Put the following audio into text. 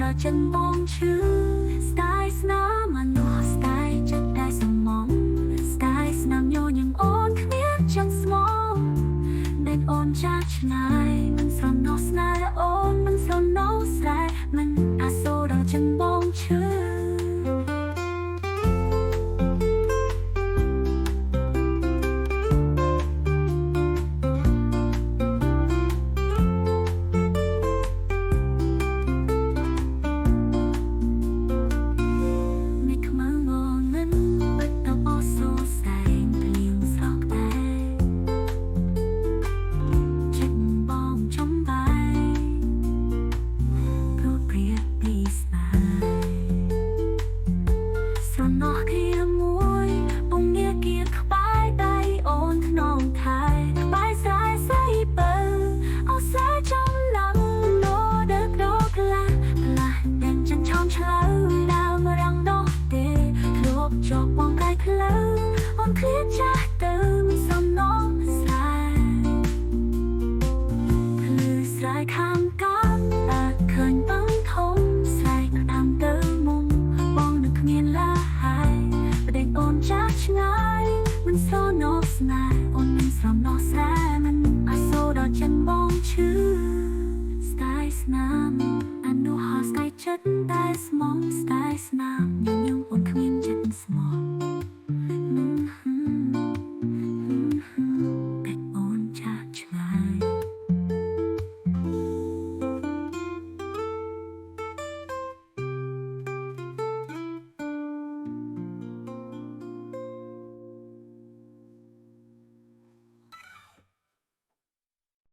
ដល់ចិនបងឈឺស្ដាយស្នាមមនុស្សស្ដាយចិត្តតែសមងស្ដាយស្នាមញញឹមអូនគ្មានចិត្តស្មងដេកអូនចាស់ឆ្ងាយមិនស្រណោះស្នេហ៍អូនមិនស្រណោះស្រែមិនអាសូរដល់ចិនបងឈឺនោះគ្នាមួយពងងារគៀក្បាយដៃអូនក្នុងថៃក្បាយស្រែស្អីបើអោស្រែចំឡំណូដឹកដោក្លាដែលចិនឆោមឆ្លើដើមរងដោះទេលោកចោបងកាយក្លើអូនឃ្លាចាស់ទៅមិនសំណងស្រែភ្លឺស្រែខាងកាត់តែឃើញបងធំស្រែដាំទៅមុំបងនឹកគ្មានឡាអូនចាស់ឆ្ងាយមិនស្រណោះស្នេហ៍អូនមិនស្រណោះស្រែមិនអាសូរដល់ចិនបងឈឺស្ដាយស្នាមអនុហោស្ដាយចិត្តតែស្មងស្ដាយស្នាមញញឹមអូនគ្មានចិត្តស្មង